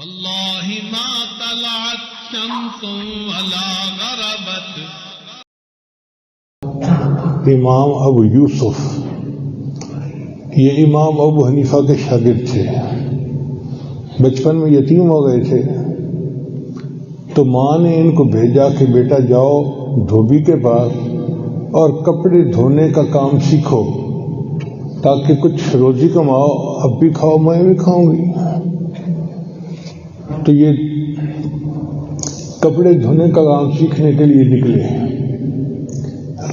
واللہ ما طلعت شمس ولا غربت. امام ابو یوسف یہ امام ابو حنیفہ کے شاگرد تھے. بچپن میں یتیم ہو گئے تھے تو ماں نے ان کو بھیجا کہ بیٹا جاؤ دھوبی کے پاس اور کپڑے دھونے کا کام سیکھو تاکہ کچھ روزی کماؤ، اب بھی کھاؤ میں بھی کھاؤں گی. تو یہ کپڑے دھونے کا کام سیکھنے کے لیے نکلے.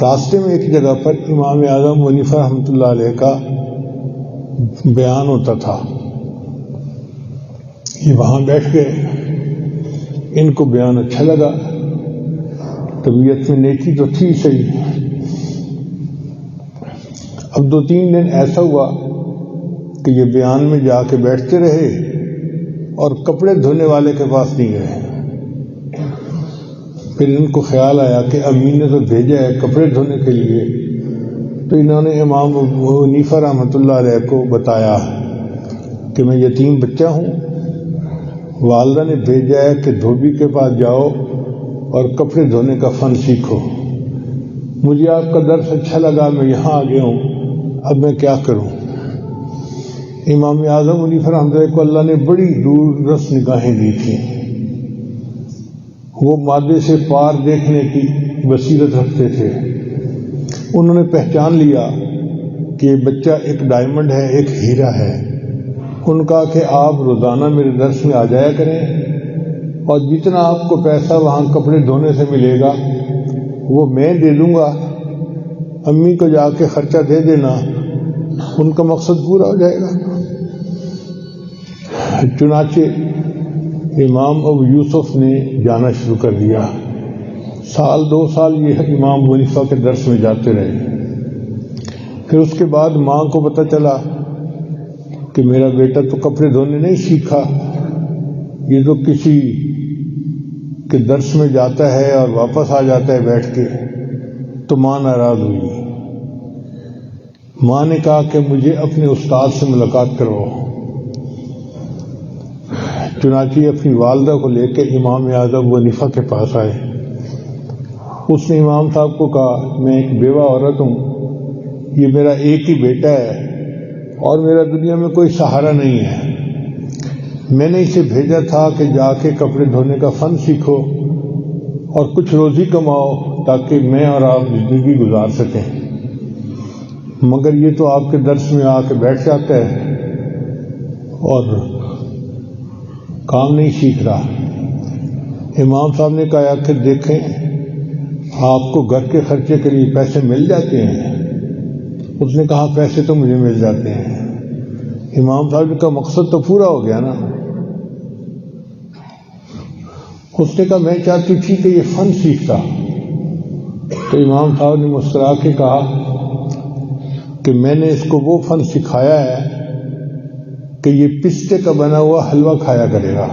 راستے میں ایک جگہ پر امام اعظم حنیفہ رحمۃ اللہ علیہ کا بیان ہوتا تھا. یہ وہاں بیٹھ گئے، ان کو بیان اچھا لگا، طبیعت میں نیکی تو تھی صحیح. اب 2-3 دن ایسا ہوا کہ یہ بیان میں جا کے بیٹھتے رہے اور کپڑے دھونے والے کے پاس نہیں گئے. پھر ان کو خیال آیا کہ امی نے تو بھیجا ہے کپڑے دھونے کے لیے، تو انہوں نے امام ابو حنیفہ رحمۃ اللہ علیہ کو بتایا کہ میں یتیم بچہ ہوں، والدہ نے بھیجا ہے کہ دھوبی کے پاس جاؤ اور کپڑے دھونے کا فن سیکھو. مجھے آپ کا درس اچھا لگا، میں یہاں آ گیا ہوں، اب میں کیا کروں. امام اعظم حنیفہ رحمۃ اللہ کو اللہ نے بڑی دور رس نگاہیں دی تھیں. وہ مادے سے پار دیکھنے کی بصیرت رکھتے تھے. انہوں نے پہچان لیا کہ یہ بچہ ایک ڈائمنڈ ہے، ایک ہیرا ہے. ان کا کہ آپ روزانہ میرے درس میں آ جایا کریں اور جتنا آپ کو پیسہ وہاں کپڑے دھونے سے ملے گا وہ میں دے دوں گا، امی کو جا کے خرچہ دے دینا، ان کا مقصد پورا ہو جائے گا. چنانچہ امام ابو یوسف نے جانا شروع کر دیا. 1-2 سال یہ امام ابو حنیفہ کے درس میں جاتے رہے. پھر اس کے بعد ماں کو پتہ چلا کہ میرا بیٹا تو کپڑے دھونے نہیں سیکھا، یہ تو کسی کے درس میں جاتا ہے اور واپس آ جاتا ہے بیٹھ کے. تو ماں ناراض ہوئی. ماں نے کہا کہ مجھے اپنے استاد سے ملاقات کرواؤ. چنانچہ اپنی والدہ کو لے کے امام اعظم ابو حنیفہ کے پاس آئے. اس نے امام صاحب کو کہا میں ایک بیوہ عورت ہوں، یہ میرا ایک ہی بیٹا ہے اور میرا دنیا میں کوئی سہارا نہیں ہے. میں نے اسے بھیجا تھا کہ جا کے کپڑے دھونے کا فن سیکھو اور کچھ روزی کماؤ تاکہ میں اور آپ زندگی گزار سکیں، مگر یہ تو آپ کے درس میں آ کے بیٹھ جاتا ہے اور کام نہیں سیکھ رہا. امام صاحب نے کہا کہ دیکھیں آپ کو گھر کے خرچے کے لیے پیسے مل جاتے ہیں. اس نے کہا پیسے تو مجھے مل جاتے ہیں. امام صاحب کا مقصد تو پورا ہو گیا نا. اس نے کہا میں چاہتی تھی کہ یہ فن سیکھتا. تو امام صاحب نے مسکرا کے کہا کہ میں نے اس کو وہ فن سکھایا ہے کہ یہ پستے کا بنا ہوا حلوہ کھایا کرے گا.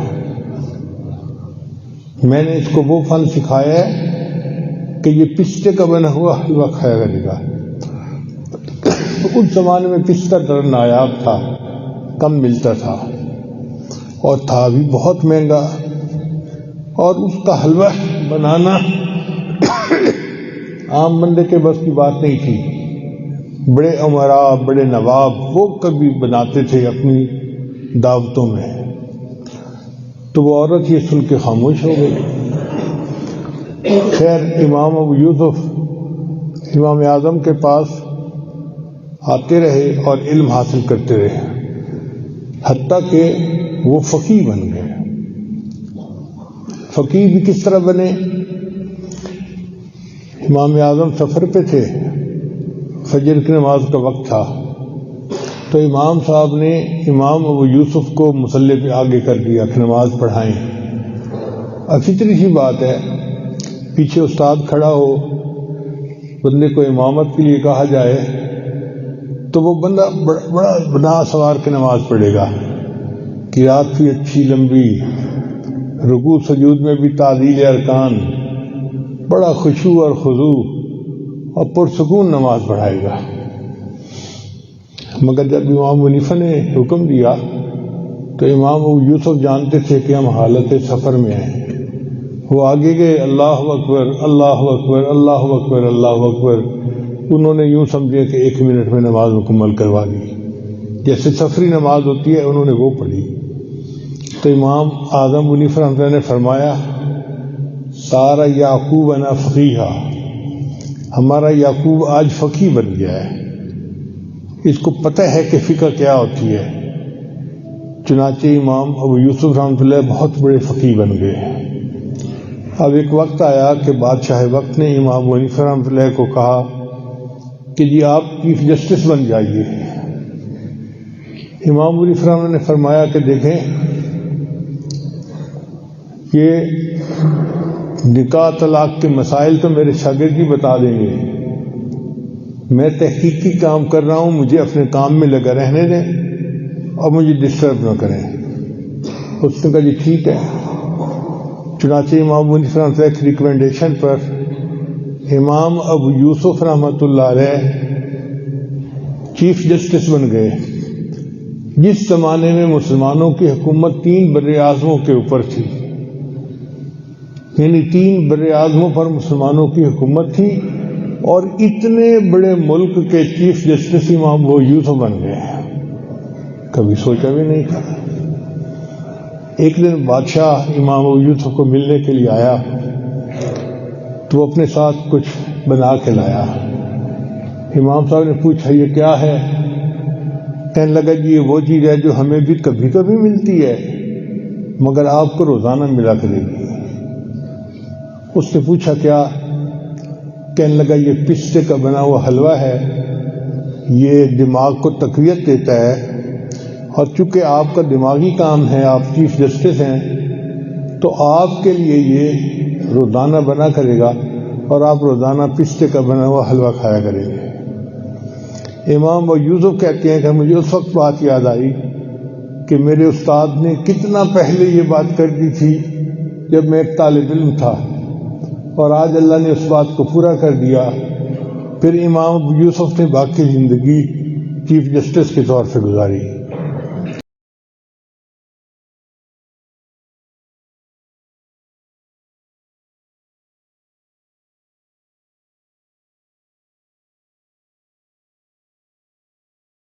میں نے اس کو وہ فن سکھایا ہے کہ یہ پستے کا بنا ہوا حلوہ کھایا کرے گا. اس زمانے میں پستہ ڈر نایاب تھا، کم ملتا تھا اور تھا بھی بہت مہنگا، اور اس کا حلوہ بنانا عام بندے کے بس کی بات نہیں تھی. بڑے امراء، بڑے نواب وہ کبھی بناتے تھے اپنی دعوتوں میں. تو وہ عورت یہ سن کے خاموش ہو گئی. خیر امام ابو یوسف امام اعظم کے پاس آتے رہے اور علم حاصل کرتے رہے، حتیٰ کہ وہ فقیہ بن گئے. فقیہ بھی کس طرح بنے؟ امام اعظم سفر پہ تھے، فجر کی نماز کا وقت تھا، تو امام صاحب نے امام ابو یوسف کو مصلی پہ آگے کر دیا کہ نماز پڑھائیں. اب فطری سی بات ہے، پیچھے استاد کھڑا ہو، بندے کو امامت کے لیے کہا جائے تو وہ بندہ بڑا بنا سوار کے نماز پڑھے گا. قرات بھی اچھی لمبی، رکوع سجود میں بھی تعدیل ارکان، بڑا خشوع اور خضوع اور پرسکون نماز پڑھائے گا. مگر جب امام حنیفہ نے حکم دیا تو امام ابو یوسف جانتے تھے کہ ہم حالت سفر میں ہیں. وہ آگے گئے، اللہ اکبر اللہ اکبر اللہ اکبر اللہ اکبر. انہوں نے یوں سمجھے کہ 1 منٹ میں نماز مکمل کروا دی، جیسے سفری نماز ہوتی ہے انہوں نے وہ پڑھی. تو امام اعظم منیف رحمۃ اللہ نے فرمایا سارا یعقوب انا فقیہا، ہمارا یعقوب آج فقیہ بن گیا ہے، اس کو پتہ ہے کہ فقہ کیا ہوتی ہے. چنانچہ امام ابو یوسف رحمۃ اللہ بہت بڑے فقیہ بن گئے. اب ایک وقت آیا کہ بادشاہ وقت نے امام ابو حنیفہ رحمۃ اللہ کو کہا کہ جی آپ چیف جسٹس بن جائیے. امام ابو حنیفہ رحمۃ اللہ نے فرمایا کہ دیکھیں یہ نکاح طلاق کے مسائل تو میرے شاگرد ہی بتا دیں گے، میں تحقیقی کام کر رہا ہوں، مجھے اپنے کام میں لگا رہنے دیں اور مجھے ڈسٹرب نہ کریں. اس نے کہا جی ٹھیک ہے. چنانچہ امام ابو حنیفہ رحمۃ اللہ کی ریکمنڈیشن پر امام ابو یوسف رحمۃ اللہ علیہ چیف جسٹس بن گئے. جس زمانے میں مسلمانوں کی حکومت 3 بر اعظموں کے اوپر تھی، یعنی 3 بر اعظموں پر مسلمانوں کی حکومت تھی، اور اتنے بڑے ملک کے چیف جسٹس امام ابو یوسف بن گئے، کبھی سوچا بھی نہیں تھا. ایک دن بادشاہ امام ابو یوسف کو ملنے کے لیے آیا تو وہ اپنے ساتھ کچھ بنا کے لایا. امام صاحب نے پوچھا یہ کیا ہے؟ کہنے لگا جی یہ وہ چیز ہے جو ہمیں بھی کبھی کبھی ملتی ہے مگر آپ کو روزانہ ملا کرے گی. اس نے پوچھا کیا؟ کہنے لگا یہ پستے کا بنا ہوا حلوہ ہے، یہ دماغ کو تقویت دیتا ہے، اور چونکہ آپ کا دماغی کام ہے، آپ چیف جسٹس ہیں، تو آپ کے لیے یہ روزانہ بنا کرے گا اور آپ روزانہ پستے کا بنا ہوا حلوہ کھایا کریں گے. امام ابو یوسف کہتے ہیں کہ مجھے اس وقت بات یاد آئی کہ میرے استاد نے کتنا پہلے یہ بات کر دی تھی جب میں ایک طالب علم تھا، اور آج اللہ نے اس بات کو پورا کر دیا. پھر امام ابو یوسف نے باقی زندگی چیف جسٹس کے طور پہ گزاری.